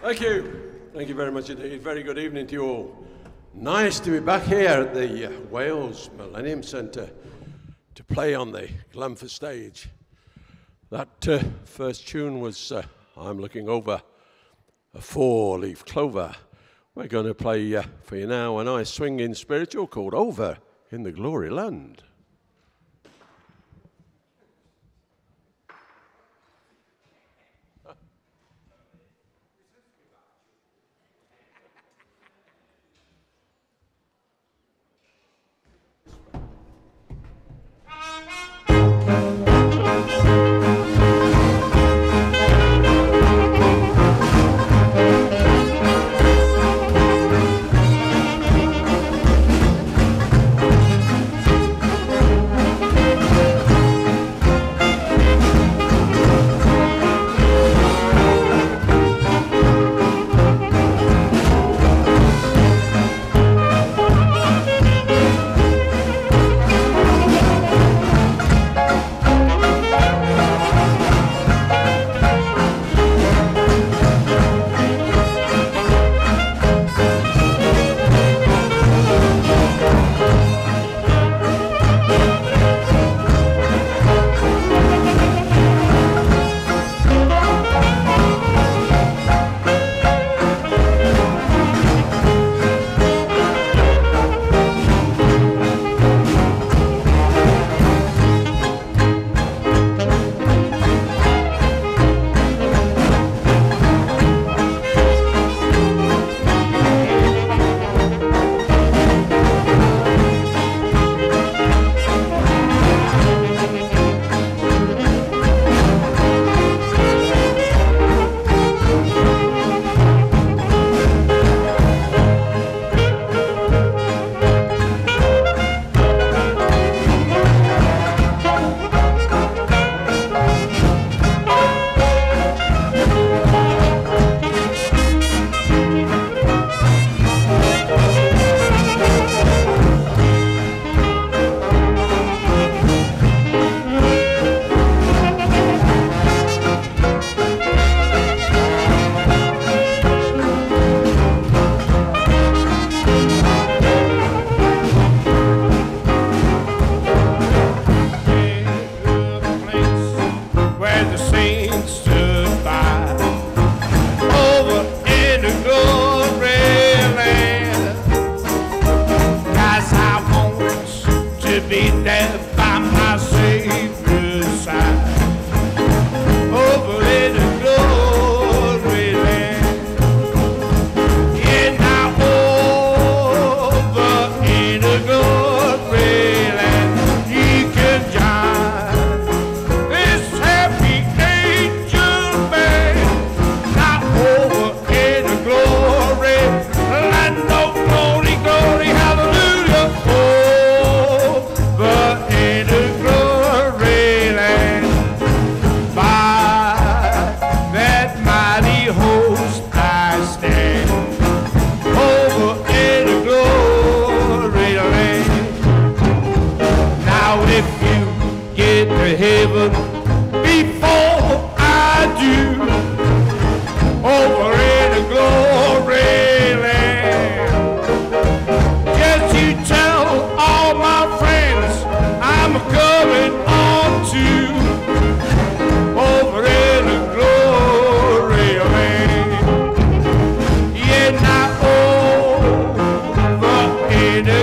Thank you. Thank you very much indeed. Very good evening to you all. Nice to be back here at the Wales Millennium Centre to play on the Canolfan stage. That first tune was I'm Looking Over a Four-Leaf Clover. We're going to play for you now a nice swinging spiritual called Over in the Glory Land.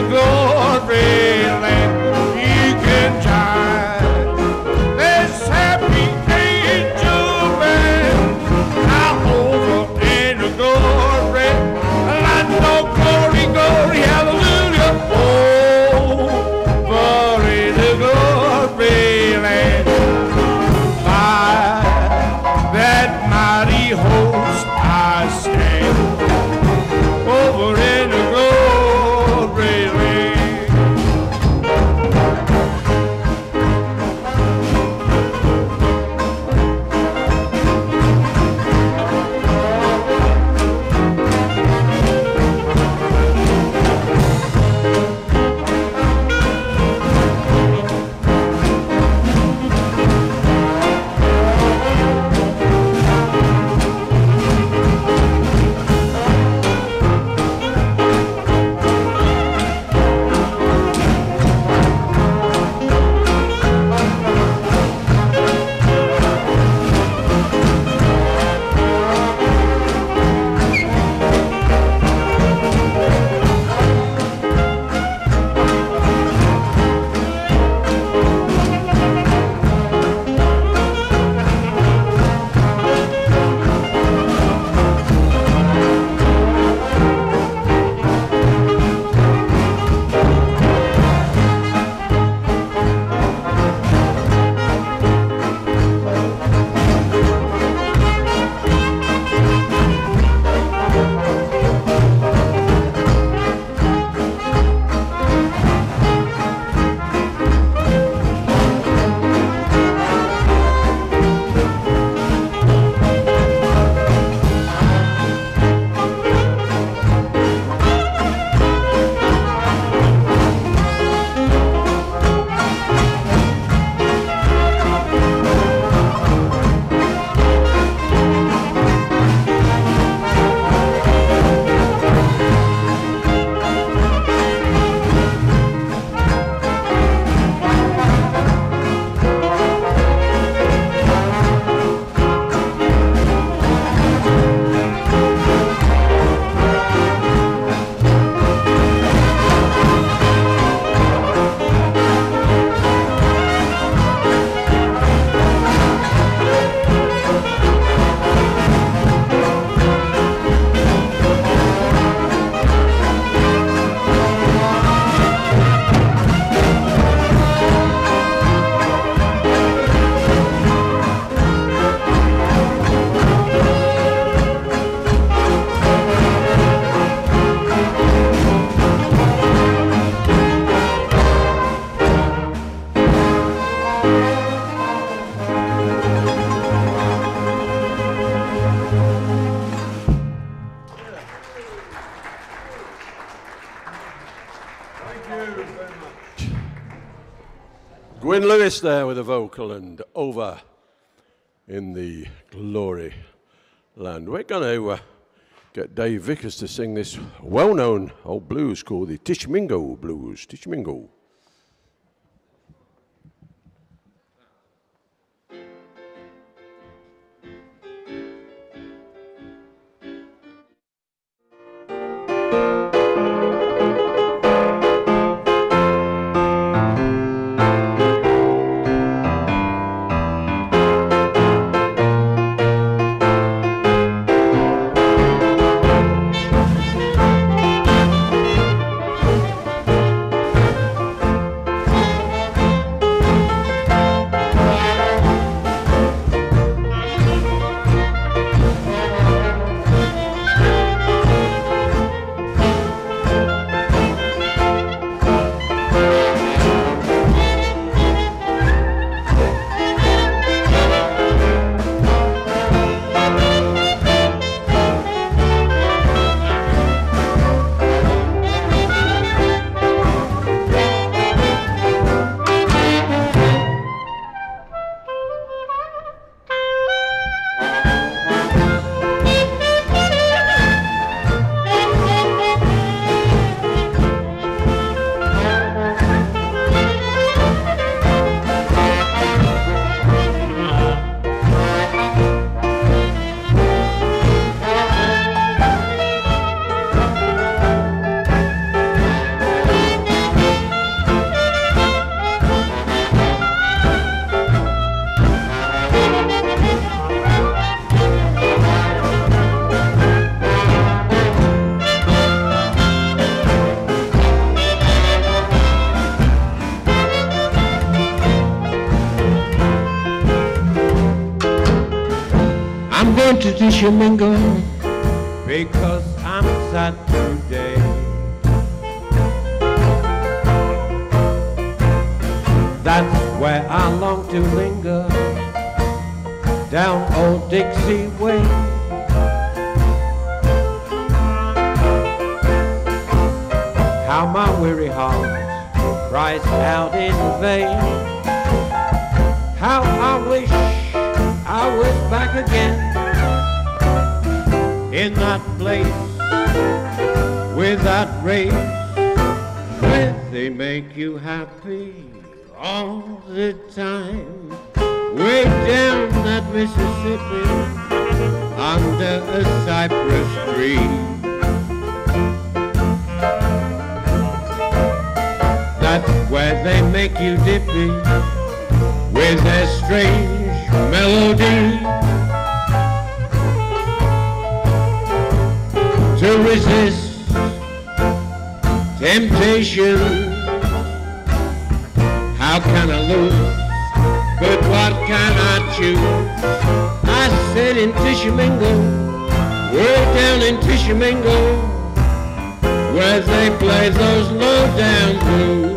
Glory land, you can join. Let's Lewis there with a vocal, and Over in the Glory Land. We're going to get Dave Vickers to sing this well-known old blues called the Tishimingo Blues. Tishimingo. To Tishimingo because I'm sad today. That's where I long to linger, down old Dixie Way. How my weary heart cries out in vain. How I wish I was back again in that place with that race where they make you happy all the time. Way down that Mississippi under a cypress tree. That's where they make you dippy with their strange melody. To resist temptation, how can I lose? But what can I choose? I said in Tishimingo, way down in Tishimingo, where they play those low-down blues.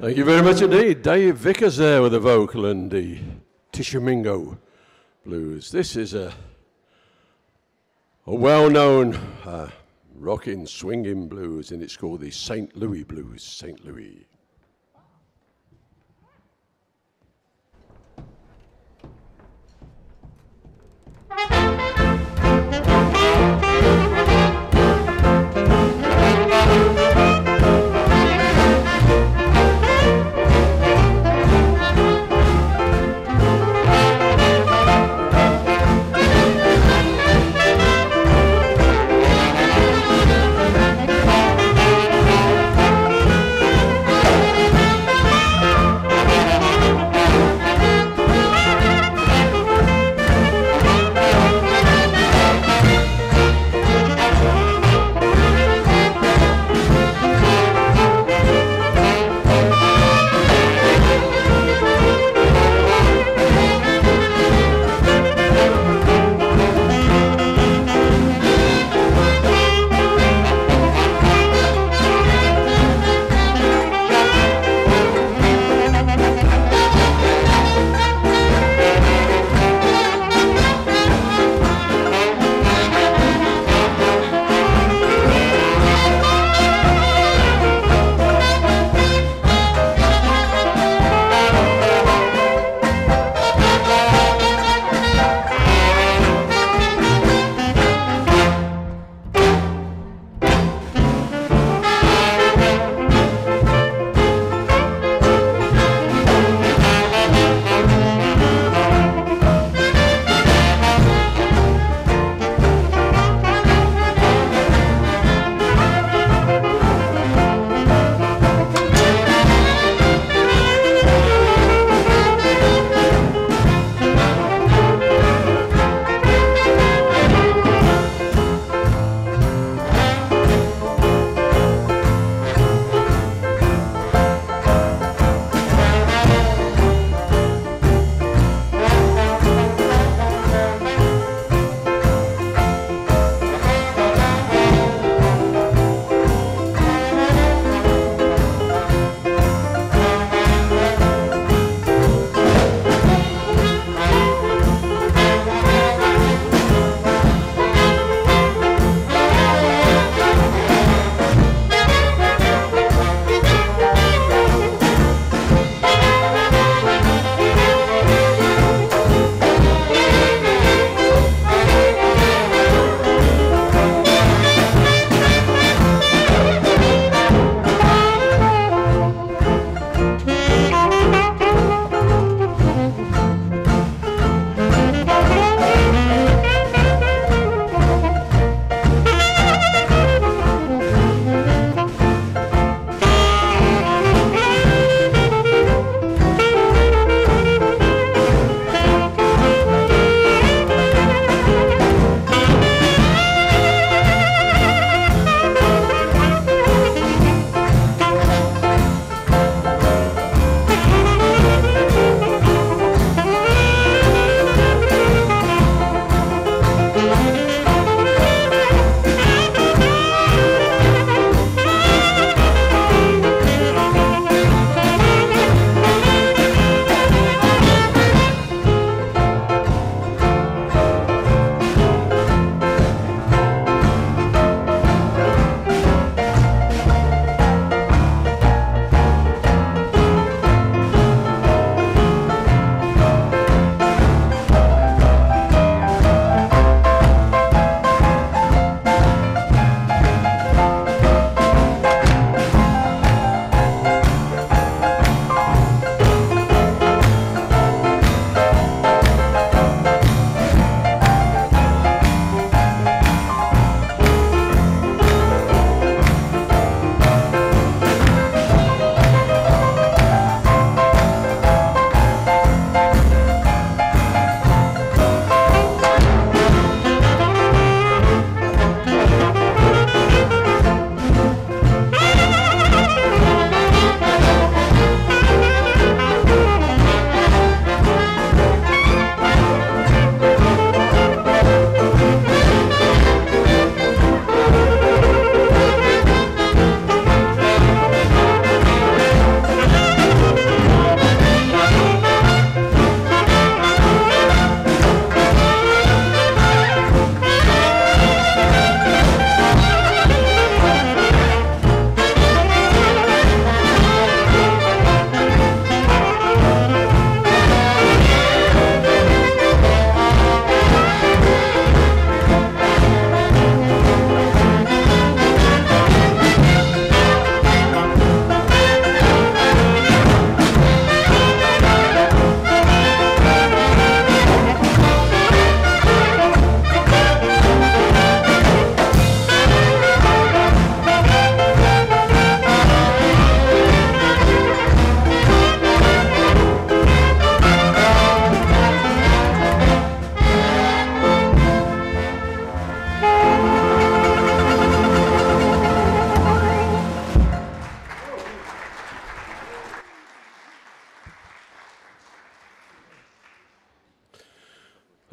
Thank you very much indeed. Dave Vickers there with the vocal and the Tishimingo blues. This is a well-known rocking, swinging blues, and it's called the St. Louis Blues. St. Louis.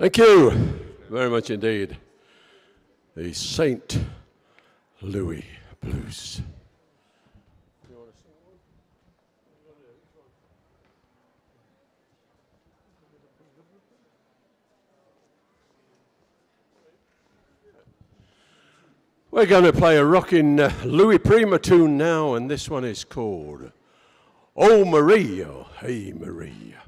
Thank you very much indeed. The St. Louis Blues. We're going to play a rocking Louis Prima tune now, and this one is called Oh Maria, Hey Maria.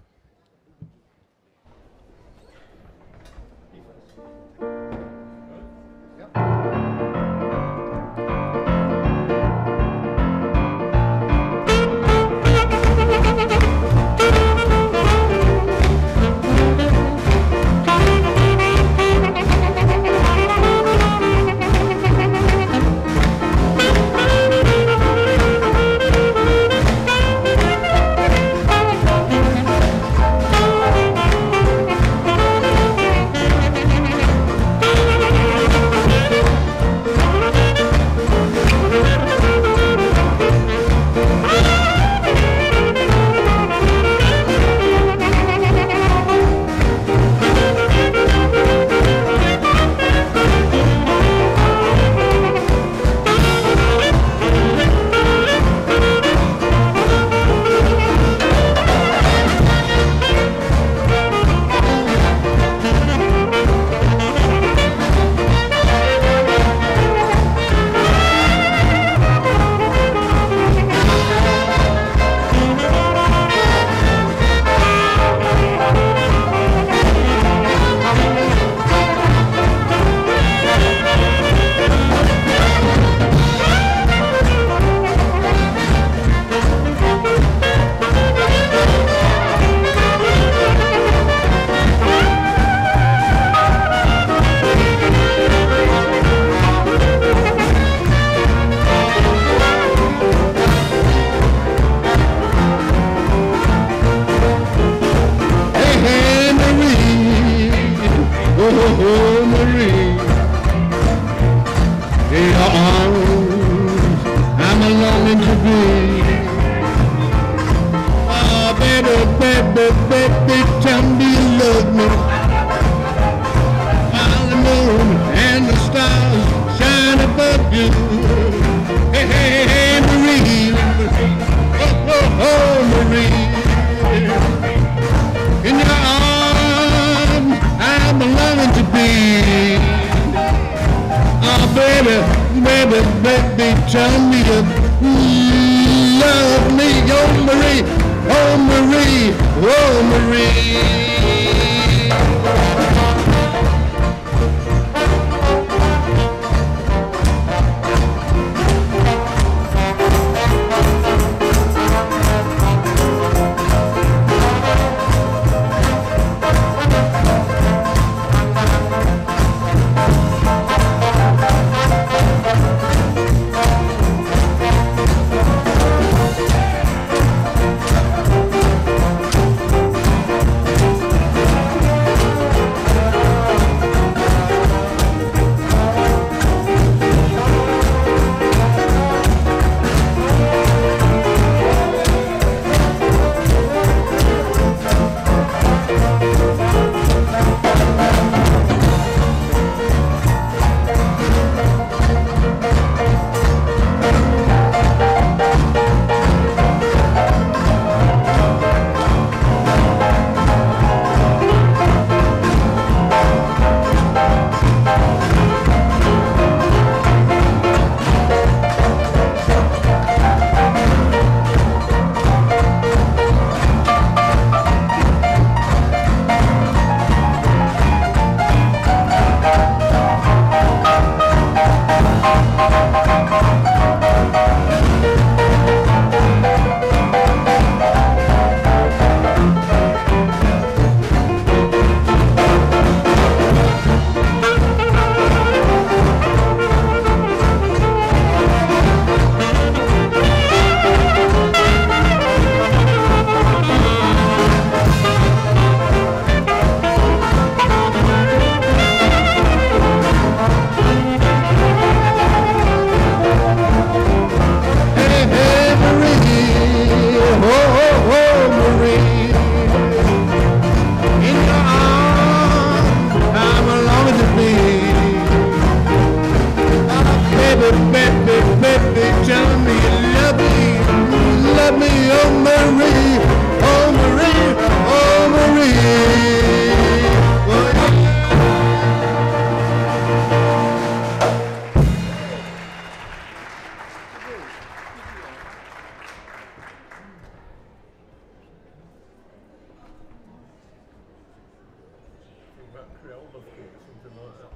about Creole Love Chord or something like that.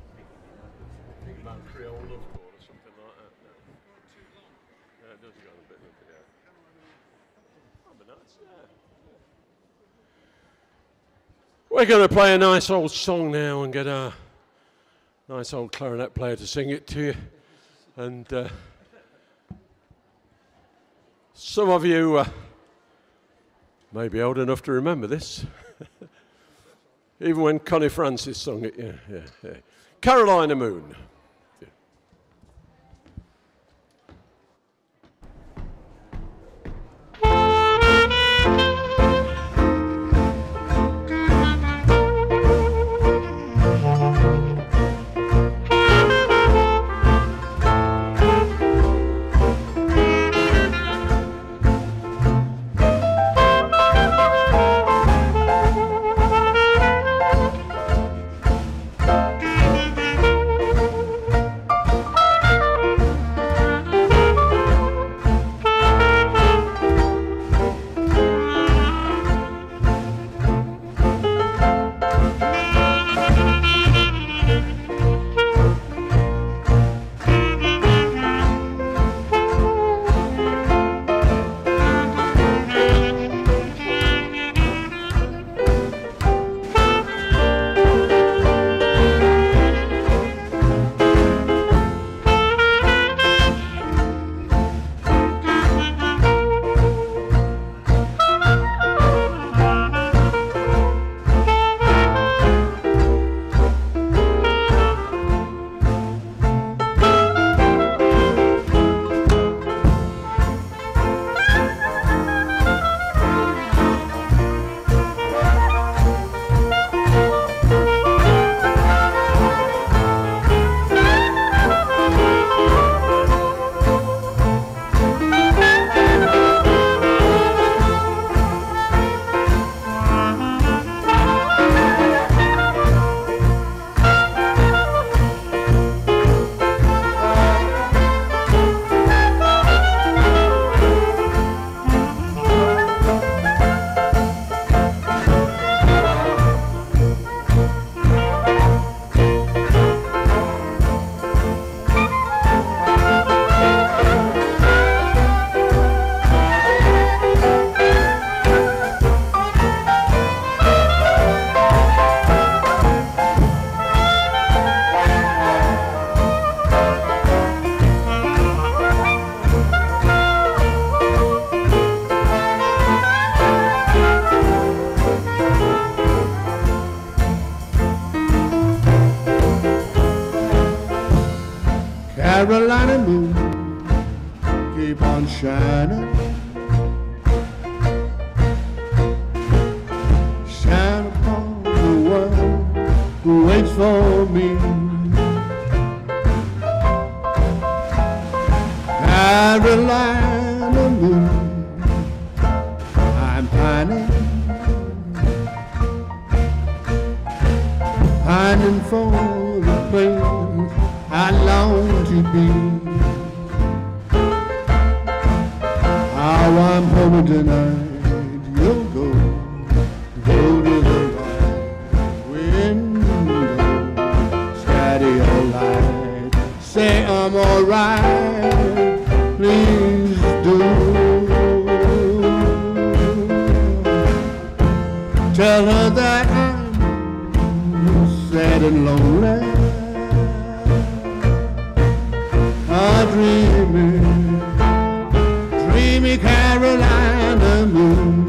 Think about Creole Love Chord or something like that. No. Yeah, it does go on a bit of it, yeah. That'd be nice, yeah. We're going to play a nice old song now and get our nice old clarinet player to sing it to you. And some of you may be old enough to remember this. Even when Connie Francis sung it, yeah. Carolina Moon. Carolina moon, keep on shining. Shine upon the one who waits for me. Carolina moon, I'm pining, pining for the place I long to be. How I'm home tonight, you'll go to the right window, steady your light, say I'm alright, please do. Tell her that I'm sad and lonely, dreamy, dreamy Carolina moon.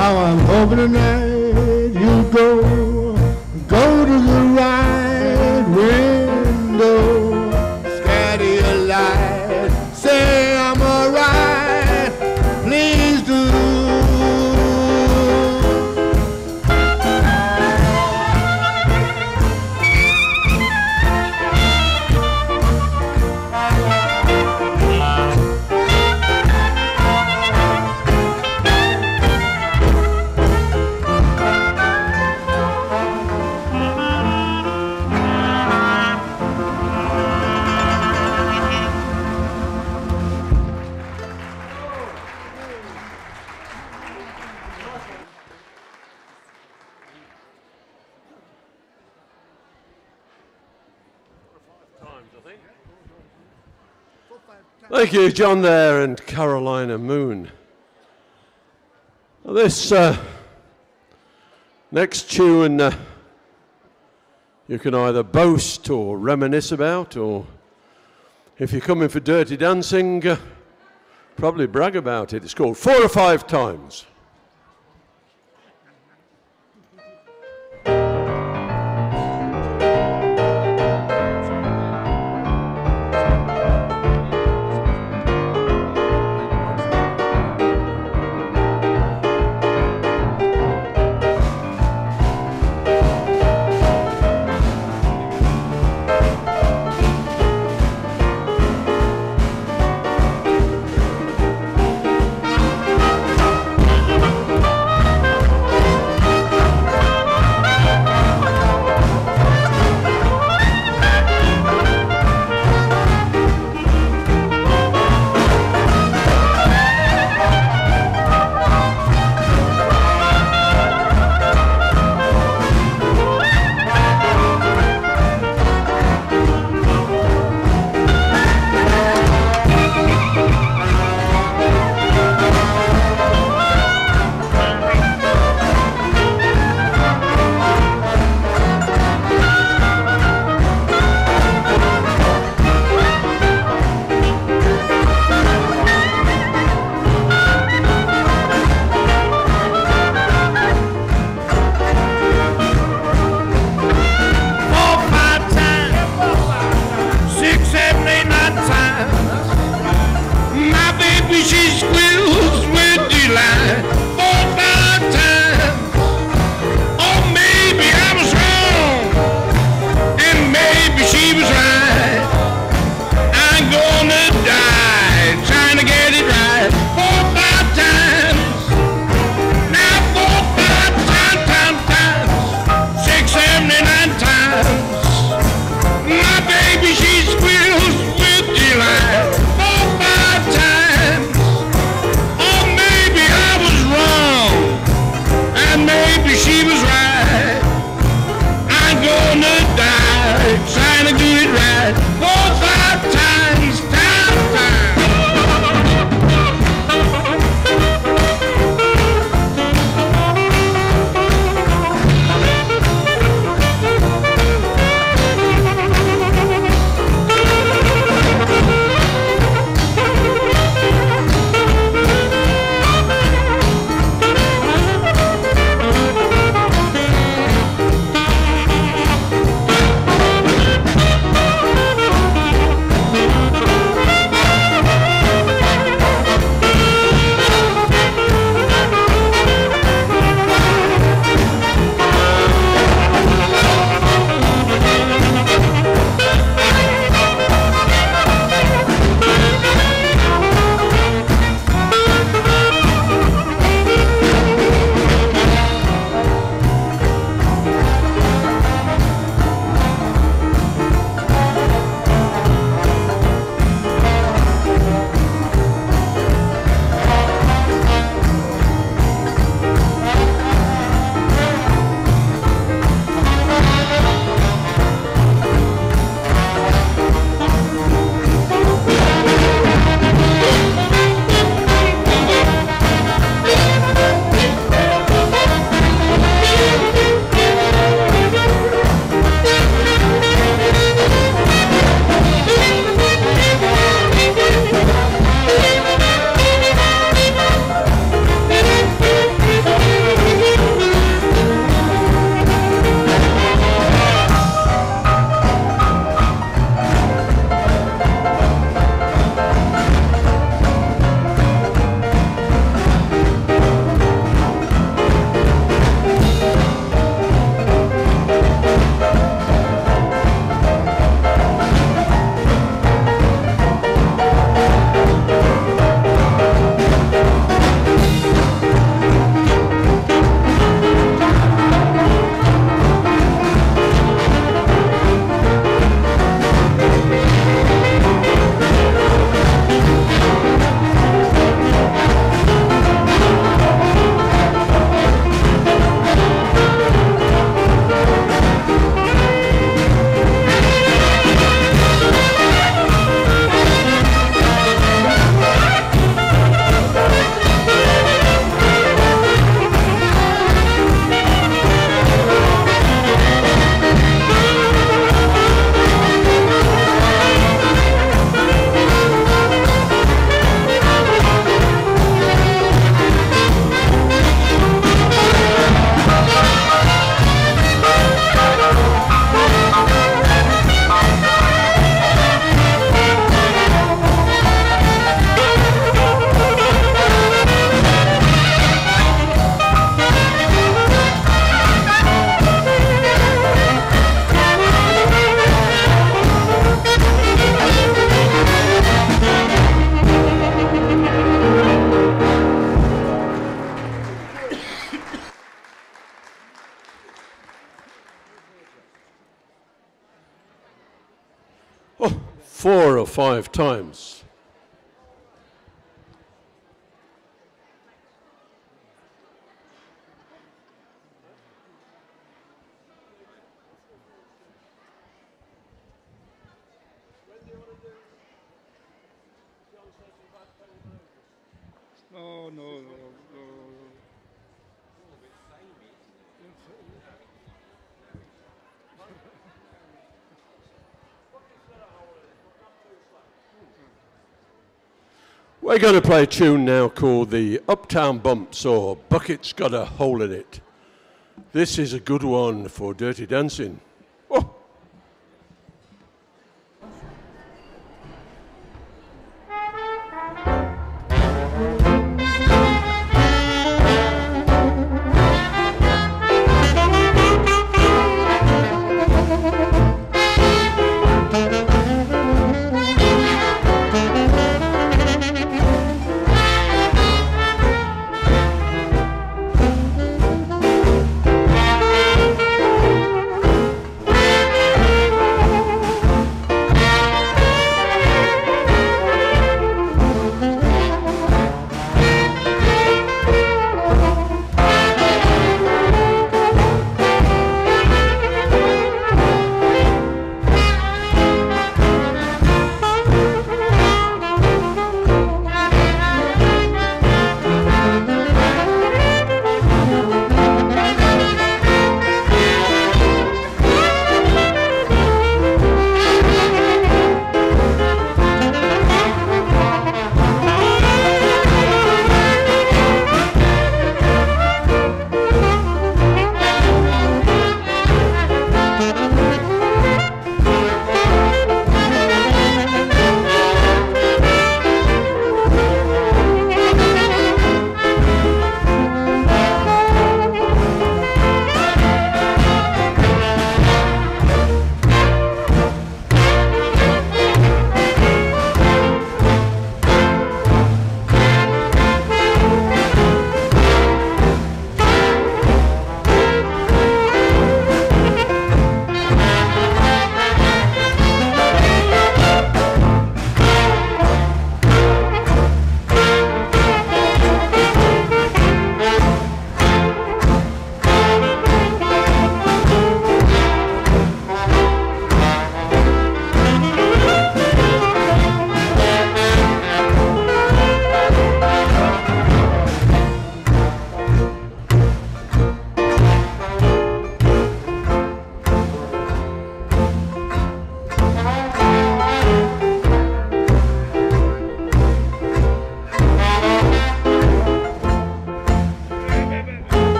How I'm hoping tonight you'll go to the right window, scatter your light, say I'm alright, please do. Thank you, John there and Carolina Moon. This next tune you can either boast or reminisce about, or if you're coming for Dirty Dancing, probably brag about it. It's called 4 or 5 Times. 4 or 5 times. No, no, no, no. We're going to play a tune now called the Uptown Bumps, or Bucket's Got a Hole in It. This is a good one for Dirty Dancing. Oh.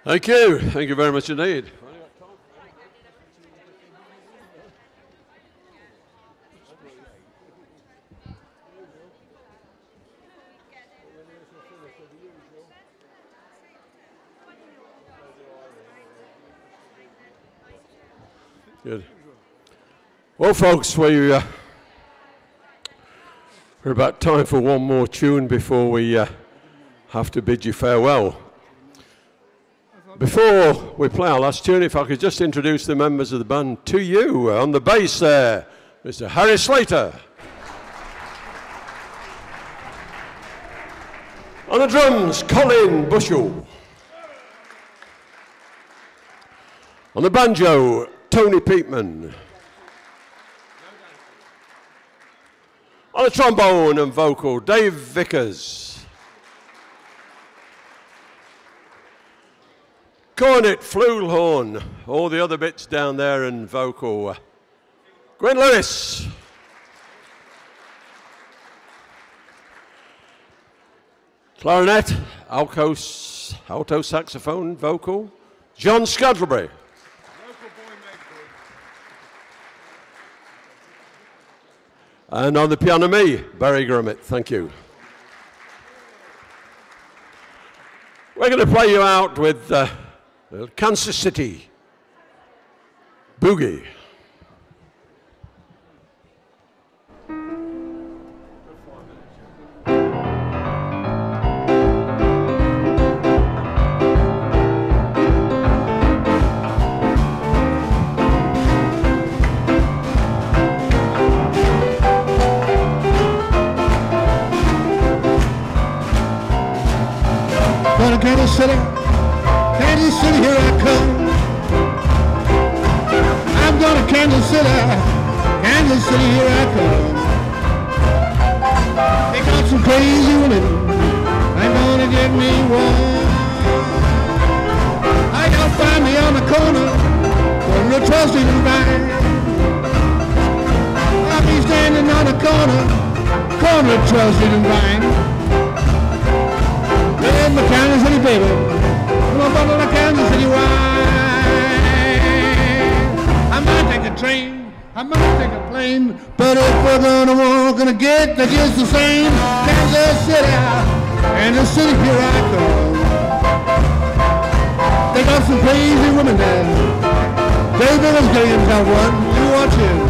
Thank you. Thank you very much indeed. Good. Well, folks, we're about time for one more tune before we have to bid you farewell. Before we play our last tune, if I could just introduce the members of the band to you. On the bass there, Mr. Harry Slater. On the drums, Colin Bushell. On the banjo, Tony Peatman. On the trombone and vocal, Dave Vickers. Cornet, flugelhorn, all the other bits down there and vocal, Gwen Lewis. Clarinet, alto saxophone, vocal, John Scantlebury. And on the piano, me, Barry Grummett. Thank you. We're going to play you out with Kansas City Boogie. Kansas City, Kansas City, here I come. I'm going to Kansas City, Kansas City, here I come. They got some crazy women, I'm gonna get me one. I gotta find me on the corner trusting and right. I'll be standing on the corner trusting and right. In my Kansas City, baby, I'm a bundle of Kansas City wine. I might take a train, I might take a plane, but if we're gonna get there just the same. Kansas City, here I come. They got some crazy women there. David is games I won, you watch it.